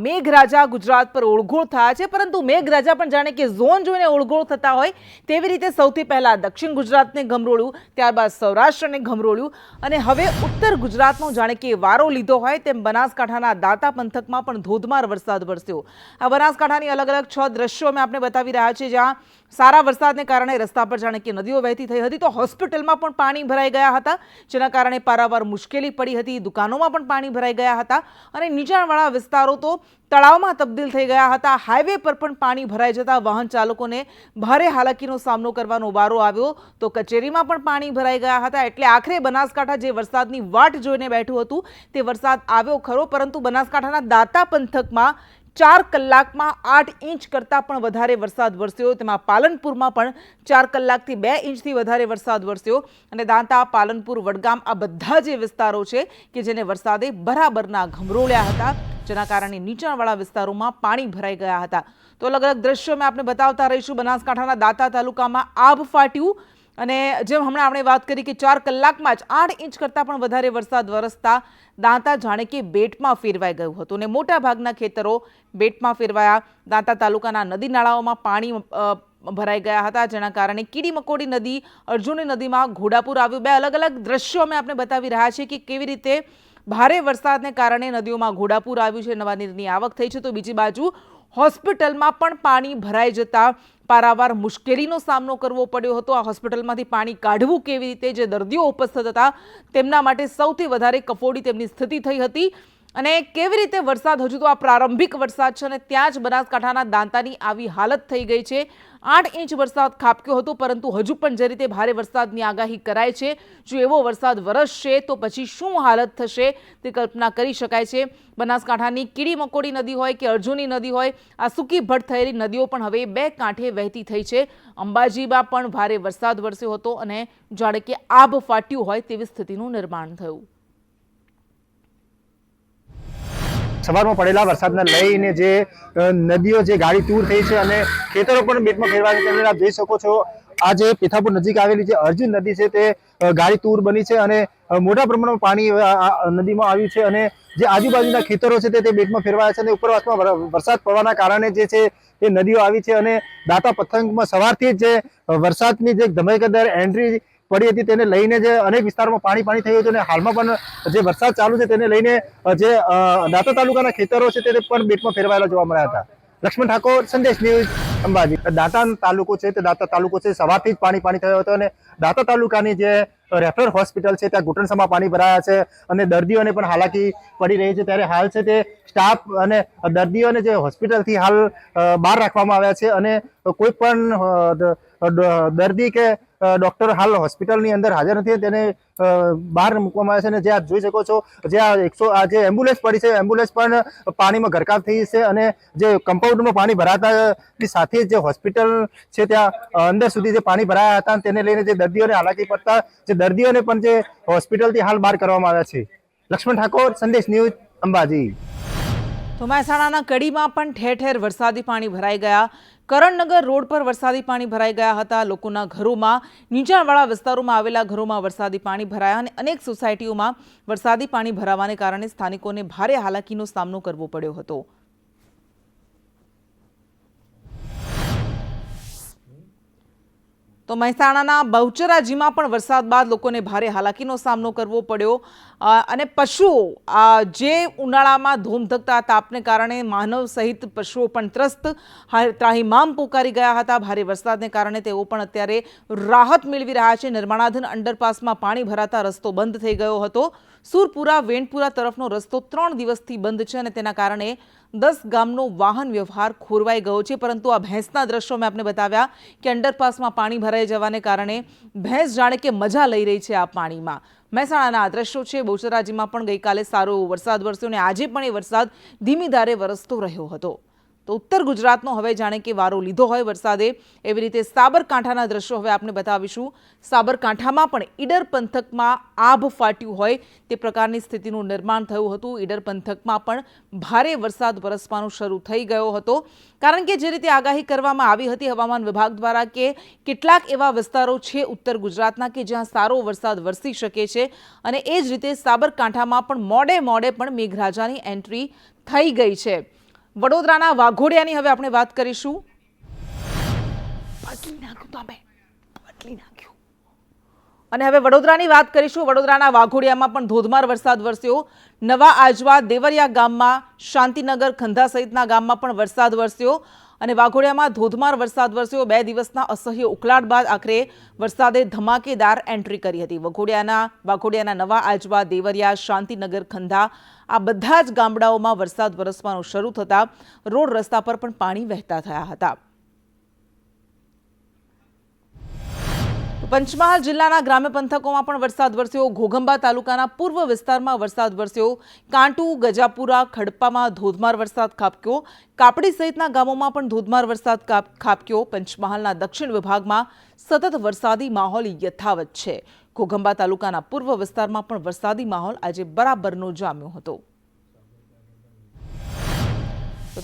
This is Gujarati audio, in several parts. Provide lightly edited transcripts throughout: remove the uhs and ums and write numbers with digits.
મેઘરાજા ગુજરાત પર ઓળઘોળ થયા છે, પરંતુ મેઘરાજા પણ જાણે કે ઝોન જોઈને ઓળઘોળ થતા હોય તેવી રીતે સૌથી પહેલા દક્ષિણ ગુજરાતને ગમરોળ્યું, ત્યારબાદ સૌરાષ્ટ્રને ગમરોળ્યું અને હવે ઉત્તર ગુજરાતનો જાણે કે વારો લીધો હોય તેમ બનાસકાંઠાના દાંતા પંથકમાં પણ ધોધમાર વરસાદ વરસ્યો। આ બનાસકાંઠાની અલગ અલગ 6 દ્રશ્યો અમે આપને બતાવી રહ્યા છીએ, જ્યાં સારા વરસાદને કારણે રસ્તા પર જાણે કે નદીઓ વહેતી થઈ હતી, તો હોસ્પિટલમાં પણ પાણી ભરાઈ ગયા હતા, જેના કારણે પારાવાર મુશ્કેલી પડી હતી। દુકાનોમાં પણ પાણી ભરાઈ ગયા હતા અને નીચાણવાળા વિસ્તારો તો તળાવમાં તબદીલ થઈ ગયા હતા। હાઈવે પર પણ પાણી ભરાઈ જતા વાહન ચાલકોને ભારે હાલાકીનો સામનો કરવાનો વારો આવ્યો, તો કચેરીમાં પણ પાણી ભરાઈ ગયા હતા। એટલે આખરે બનાસકાંઠા જે વરસાદની વાટ જોઈને બેઠું હતું તે વરસાદ આવ્યો ખરો, પરંતુ બનાસકાંઠાના દાંતા પંથકમાં 4 કલાકમાં 8 ઇંચ કરતાં પણ વધારે વરસાદ વરસ્યો। તેમાં પાલનપુરમાં પણ 4 કલાકથી 2 ઇંચથી વધારે વરસાદ વરસ્યો અને દાંતા, પાલનપુર, વડગામ આ બધા જે વિસ્તારો છે કે જેને વરસાદે બરાબરના ગમરોળ્યા હતા, જેના કારણે નીચાણવાળા વિસ્તારોમાં પાણી ભરાઈ ગયા હતા। તો અલગ અલગ દ્રશ્યો મેં આપણે બતાવતા રહીશું। બનાસકાંઠાના દાંતા તાલુકામાં આબ ફાટ્યું અને જેમ હમણાં આપણે વાત કરી કે 4 કલાકમાં જ 8 ઇંચ કરતાં પણ વધારે વરસાદ વરસતા દાંતા જાણે કે બેટમાં ફેરવાઈ ગયું હતું અને મોટા ભાગના ખેતરો બેટમાં ફેરવાયા। દાંતા તાલુકાના નદી નાળાઓમાં પાણી ભરાઈ ગયા હતા, જેના કારણે કીડી મકોડી નદી, અર્જુની નદીમાં ઘોડાપુર આવ્યું। બે અલગ અલગ દ્રશ્યો અમે આપણે બતાવી રહ્યા છીએ કે કેવી રીતે ભારે વરસાદને કારણે નદીઓમાં ઘોડાપુર આવ્યું છે, નવા નીરની આવક થઈ છે, તો બીજી બાજુ હોસ્પિટલમાં પણ પાણી ભરાઈ જતા પારાવાર મુશ્કેલીનો સામનો કરવો પડ્યો હતો। આ હોસ્પિટલમાંથી પાણી કાઢવું કેવી રીતે, જે દર્દીઓ ઉપસ્થિત હતા તેમના માટે સૌથી વધારે કફોડી તેમની સ્થિતિ થઈ હતી અને કેવી રીતે વરસાદ, હજુ તો આ પ્રારંભિક વરસાદ છે અને ત્યાં જ બનાસકાંઠાના દાંતાની આવી હાલત થઈ ગઈ છે। 8 ઇંચ વરસાદ ખાબક્યો હતો, પરંતુ હજુ પણ જે રીતે ભારે વરસાદની આગાહી કરાય છે, જો એવો વરસાદ વરસશે તો પછી શું હાલત થશે તે કલ્પના કરી શકાય છે। બનાસકાંઠાની કીડી મકોડી નદી હોય કે અર્જુની નદી હોય, આ સૂકી ભટ થયેલી નદીઓ પણ હવે 2 કાંઠે વહેતી થઈ છે। અંબાજીમાં પણ ભારે વરસાદ વરસ્યો હતો અને જાણે કે આબ ફાટ્યું હોય તેવી સ્થિતિનું નિર્માણ થયું। સવારમાં પડેલા વરસાદને લઈને જે નદીઓ જે ગાડી તૂર થઈ છે અને ખેતરો પણ બેટમાં ફેરવાય છે, તમે આપ જોઈ શકો છો। આ જે પિથાપુર નજીક આવેલી જે અર્જુન નદી છે તે ગાડી તૂર બની છે અને મોટા પ્રમાણમાં પાણી નદીમાં આવ્યું છે અને જે આજુબાજુના ખેતરો છે તે બેટમાં ફેરવાયા છે અને ઉપરવાસમાં વરસાદ પડવાના કારણે જે છે તે નદીઓ આવી છે અને દાંતા પંથકમાં સવારથી જ જે વરસાદની જે ધમાકેદાર એન્ટ્રી પડી હતી તેને લઈને જે અનેક વિસ્તારોમાં પાણી થયું હતું અને હાલમાં પણ જે વરસાદ ચાલુ છે તેને લઈને જે દાંતા તાલુકાના ખેતરો છે તે પણ બેટમાં ફેરવાયેલા જોવા મળ્યા હતા। લક્ષ્મણ ઠાકોર, સંદેશ ન્યૂઝ, અંબાજી। દાંતા તાલુકો છે તે દાંતા તાલુકો છે સવારથી જ પાણી થયો હતો અને દાંતા તાલુકાની જે રેફરલ હોસ્પિટલ છે ત્યાં ઘૂંટણસમાં પાણી ભરાયા છે અને દર્દીઓને પણ હાલાકી પડી રહી છે। ત્યારે હાલ છે તે સ્ટાફ અને દર્દીઓને જે હોસ્પિટલથી હાલ બહાર રાખવામાં આવ્યા છે અને કોઈ પણ દર્દી કે ડોક્ટર હાલ હોસ્પિટલની અંદર હાજર નથી, તેને બહાર મૂકવામાં આવ્યા છે અને જે આપ જોઈ શકો છો જે એમ્બ્યુલન્સ પડી છે, એમ્બ્યુલન્સ પણ પાણીમાં ગરકાવ થઈ છે અને જે કમ્પાઉન્ડમાં પાણી ભરાતાની સાથે જે હોસ્પિટલ છે ત્યાં અંદર સુધી જે પાણી ભરાયા હતા તેને લઈને જે દર્દીઓને હાલાકી પડતા જે દર્દીઓને પણ જે હોસ્પિટલથી હાલ બહાર કરવામાં આવ્યા છે। લક્ષ્મણ ઠાકોર, સંદેશ ન્યૂઝ, અંબાજી। તો મહેસાણાના કડીમાં પણ ઠેર ઠેર વરસાદી પાણી ભરાઈ ગયા। કરણનગર રોડ પર વરસાદી પાણી ભરાઈ ગયા હતા। લોકોના ઘરોમાં, નીચાણવાળા વિસ્તારોમાં આવેલા ઘરોમાં વરસાદી પાણી ભરાયા અને અનેક સોસાયટીઓમાં વરસાદી પાણી ભરાવાને કારણે સ્થાનિકોને ભારે હાલાકીનો સામનો કરવો પડ્યો હતો। તો મહેસાણાના બહુચરાજીમાં પણ વરસાદ બાદ લોકોને ભારે હાલાકીનો સામનો કરવો પડ્યો અને પશુઓ જે ઉનાળામાં ધોમધકતા તાપને કારણે માનવ સહિત પશુઓ પણ ત્રાહિમામ પોકારી ગયા હતા। ભારે વરસાદને કારણે તેઓ પણ અત્યારે રાહત મેળવી રહ્યા છે। નિર્માણાધીન અંડરપાસમાં પાણી ભરાતા રસ્તો બંધ થઈ ગયો હતો। સુરપુરા વેણપુરા તરફનો રસ્તો 3 દિવસથી બંધ છે અને તેના કારણે 10 ગામનો વાહન વ્યવહાર ખોરવાઈ ગયો છે। પરંતુ આ ભેંસના દ્રશ્યો મેં આપને બતાવ્યા કે અંડરપાસમાં પાણી ભરાઈ જવાને કારણે ભેંસ જાણે કે મજા લઈ રહી છે આ પાણીમાં। મહેસાણાના આ દ્રશ્યો છે। બહુચરાજીમાં પણ ગઈકાલે સારો વરસાદ વરસ્યો અને આજે પણ એ વરસાદ ધીમી ધારે વરસતો રહ્યો હતો। તો ઉત્તર ગુજરાતનો હવે જાણે કે વારો લીધો હોય વરસાદે, એવી રીતે સાબરકાંઠાના દ્રશ્યો હવે આપણે બતાવીશું। સાબરકાંઠામાં પણ ઈડર પંથકમાં આભ ફાટ્યું હોય તે પ્રકારની સ્થિતિનું નિર્માણ થયું હતું। ઈડર પંથકમાં પણ ભારે વરસાદ વરસવાનો શરૂ થઈ ગયો હતો, કારણ કે જે રીતે આગાહી કરવામાં આવી હતી હવામાન વિભાગ દ્વારા કે કેટલાક એવા વિસ્તારો છે ઉત્તર ગુજરાતના કે જ્યાં સારો વરસાદ વરસી શકે છે અને એ જ રીતે સાબરકાંઠામાં પણ મોડે પણ મેઘરાજાની એન્ટ્રી થઈ ગઈ છે। વડોદરાના વાઘોડિયાની હવે આપણે વાત કરીશું. બદલી નાખ્યું તો અમે બદલી નાખ્યું. અને હવે વડોદરાની વાત કરીશું. વડોદરાના વાઘોડિયામાં પણ ધોધમાર વરસાદ વરસ્યો. નવા આજવા, દેવરિયા ગામમાં, શાંતિનગર, ખંધા સહિતના ગામમાં પણ વરસાદ વરસ્યો અને વાઘોડિયામાં ધોધમાર વરસાદ વરસ્યો. 2 દિવસના અસહ્ય ઉકળાટ બાદ આખરે વરસાદે ધમાકેદાર એન્ટ્રી કરી હતી. વાઘોડિયાના નવા આજવા, દેવરિયા, શાંતિનગર, ખંધા આ બધા જ ગામડાઓમાં વરસાદ વરસવાનું શરૂ થતાં રોડ રસ્તા પર પણ પાણી વહેતા થયા હતા. પંચમહાલ જિલ્લાના ગ્રામ્ય પંથકોમાં પણ વરસાદ વરસ્યો. ઘોઘંબા તાલુકાના પૂર્વ વિસ્તારમાં વરસાદ વરસ્યો. કાંટુ, ગજાપુરા, ખડપામાં ધોધમાર વરસાદ ખાબક્યો. કાપડી સહિતના ગામોમાં પણ ધોધમાર વરસાદ ખાબક્યો. પંચમહાલના દક્ષિણ વિભાગમાં સતત વરસાદી માહોલ યથાવત છે. ઘોઘંબા તાલુકાના પૂર્વ વિસ્તારમાં પણ વરસાદી માહોલ આજે બરાબરનો જામ્યો હતો.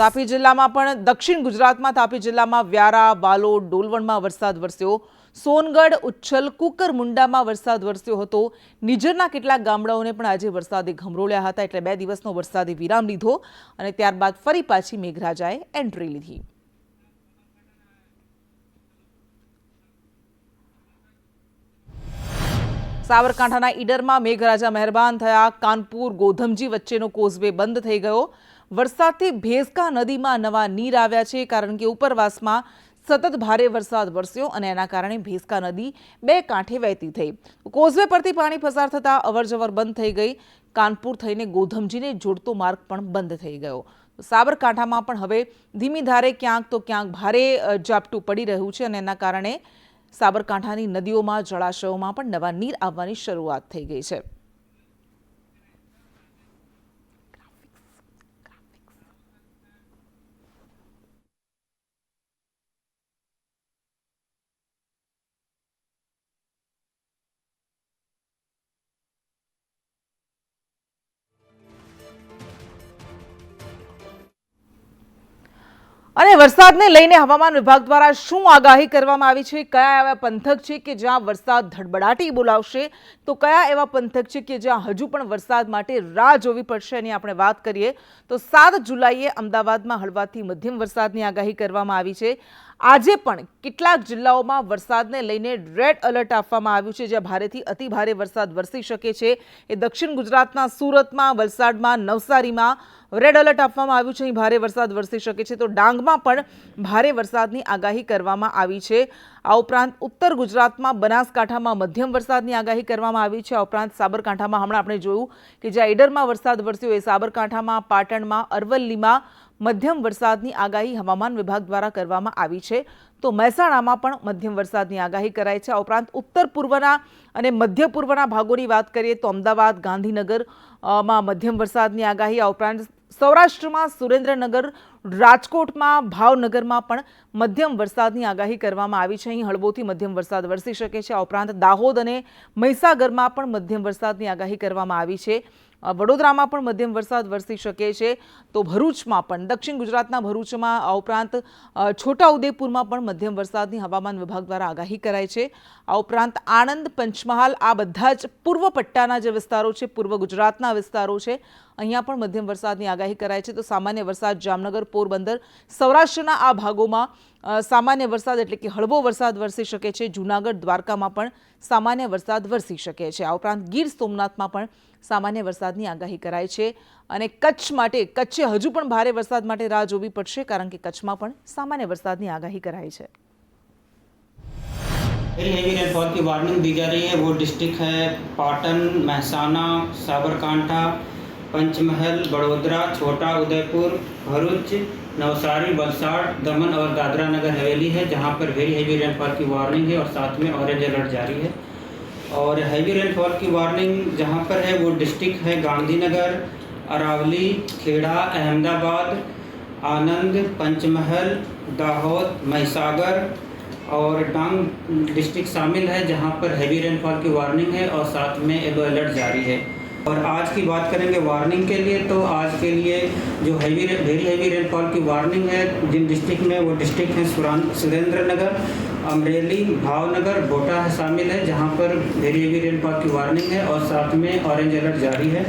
તાપી જિલ્લામાં પણ દક્ષિણ ગુજરાતમાં તાપી જિલ્લામાં વ્યારા, વાલોડ, ડોલવણમાં વરસાદ વરસ્યો. સોનગઢ, ઉચ્છલ, કુકરમુંડામાં વરસાદ વરસ્યો હતો. નિઝરના કેટલાક ગામડાઓને પણ આજે વરસાદે ઘમરોળ્યા હતા. એટલે 2 દિવસનો વરસાદે વિરામ લીધો અને ત્યારબાદ ફરી પાછી મેઘરાજાએ એન્ટ્રી લીધી. સાબરકાંઠાના ઈડરમાં મેઘરાજા મહેરબાન થયા. કાનપુર ગોધમજી વચ્ચેનો કોઝવે બંધ થઈ ગયો. વરસાદથી ભેંસકા નદીમાં નવા નીર આવ્યા છે, કારણ કે ઉપરવાસમાં સતત ભારે વરસાદ વરસ્યો અને એના કારણે ભેંસકા નદી 2 કાંઠે વહેતી થઈ. કોઝવે પરથી પાણી પસાર થતા અવરજવર બંધ થઈ ગઈ. કાનપુર થઈને ગોધમજીને જોડતો માર્ગ પણ બંધ થઈ ગયો. સાબરકાંઠામાં પણ હવે ધીમી ધારે ક્યાંક તો ક્યાંક ભારે ઝાપટું પડી રહ્યું છે અને એના કારણે સાબરકાંઠાની નદીઓમાં, જળાશયોમાં પણ નવા નીર આવવાની શરૂઆત થઈ ગઈ છે. અને વરસાદને લઈને હવામાન વિભાગ દ્વારા શું આગાહી કરવામાં આવી છે, કયા એવા પંથક છે કે જ્યાં વરસાદ ધડબડાટી બોલાવશે, તો કયા એવા પંથક છે કે જ્યાં હજુ પણ વરસાદ માટે રાહ જોવી પડશે, એની આપણે વાત કરીએ તો 7 જુલાઈએ અમદાવાદમાં હળવાથી મધ્યમ વરસાદની આગાહી કરવામાં આવી છે. આજે પણ કેટલાક જિલ્લાઓમાં વરસાદને લઈને રેડ એલર્ટ આપવામાં આવ્યું છે, જ્યાં ભારેથી અતિ ભારે વરસાદ વરસી શકે છે. એ દક્ષિણ ગુજરાતના સુરતમાં, વલસાડમાં, નવસારીમાં રેડ એલર્ટ આપવામાં આવ્યું છે. અહીં ભારે વરસાદ વરસી શકે છે. તો ડાંગમાં પણ ભારે વરસાદની આગાહી કરવામાં આવી છે. આ ઉપરાંત ઉત્તર ગુજરાતમાં, બનાસકાંઠામાં મધ્યમ વરસાદની આગાહી કરવામાં આવી છે. આ ઉપરાંત સાબરકાંઠામાં હમણાં આપણે જોયું કે જ્યાં ઈડરમાં વરસાદ વરસ્યો, એ સાબરકાંઠામાં, પાટણમાં, અરવલ્લીમાં મધ્યમ વરસાદની આગાહી હવામાન વિભાગ દ્વારા કરવામાં આવી છે. તો મહેસાણામાં પણ મધ્યમ વરસાદની આગાહી કરાઈ છે. આ ઉપરાંત ઉત્તર પૂર્વના અને મધ્ય પૂર્વના ભાગોની વાત કરીએ તો અમદાવાદ, ગાંધીનગરમાં મધ્યમ વરસાદની આગાહી. આ ઉપરાંત સૌરાષ્ટ્રમાં સુરેન્દ્રનગર, રાજકોટમાં, ભાવનગરમાં પણ મધ્યમ વરસાદની આગાહી કરવામાં આવી છે. અહીં હળવોથી મધ્યમ વરસાદ વરસી શકે છે. આ ઉપરાંત દાહોદ અને મહીસાગરમાં પણ મધ્યમ વરસાદની આગાહી કરવામાં આવી છે. વડોદરામાં પણ મધ્યમ વરસાદ વરસી શકે છે. તો ભરૂચમાં પણ, દક્ષિણ ગુજરાતના ભરૂચમાં, આ ઉપરાંત છોટાઉદેપુરમાં પણ મધ્યમ વરસાદની હવામાન વિભાગ દ્વારા આગાહી કરાઈ છે. આ ઉપરાંત આણંદ, પંચમહાલ આ બધા જ પૂર્વ પટ્ટાના જે વિસ્તારો છે, પૂર્વ ગુજરાતના વિસ્તારો છે, અહીંયા પણ મધ્યમ વરસાદની આગાહી કરાઈ છે. તો સામાન્ય વરસાદ જામનગર, પોરબંદર, સૌરાષ્ટ્રના આ ભાગોમાં સામાન્ય વરસાદ એટલે કે હળવો વરસાદ વરસી શકે છે. જૂનાગઢ, દ્વારકામાં પણ સામાન્ય વરસાદ વરસી શકે છે. આ ઉપરાંત ગીર સોમનાથમાં પણ સામાન્ય વરસાદની આગાહી કરાઈ છે. અને કચ્છે હજુ પણ ભારે વરસાદ માટે રાહ જોવી પડશે, કારણ કે કચ્છમાં પણ સામાન્ય વરસાદની આગાહી કરાઈ છે. वेरी हेवी रेनफॉल की वार्निंग दी जा रही है. वो डिस्ट्रिक्ट है पाटन, महसाना, साबरकांठा, पंचमहल, बड़ोदरा, छोटा उदयपुर, भरूच, नवसारी, वलसाड़, दमन और दादरा नगर हवेली है, जहां पर वेरी हेवी रेनफॉल की वार्निंग है और साथ में ऑरेंज अलर्ट जारी है. और हैवी रेनफॉल की वार्निंग जहां पर है वो डिस्ट्रिक्ट है गांधीनगर, अरावली, खेड़ा, अहमदाबाद, आनंद, पंचमहल, दाहोद, महिसागर और डांग डिस्ट्रिक्ट शामिल है, जहां पर हैवी रेनफॉल की वार्निंग है और साथ में येलो अलर्ट जारी है. और आज की बात करेंगे वार्निंग के लिए, तो आज के लिए जो वेरी हैवी रेनफॉल की वार्निंग है जिन डिस्ट्रिक्ट में, वो डिस्ट्रिक्ट हैं सुरेंद्रनगर, अमरेली, भावनगर, बोटा शामिल है, जहां पर वेरी हैवी रेनफॉल की वार्निंग है और साथ में ऑरेंज अलर्ट जारी है.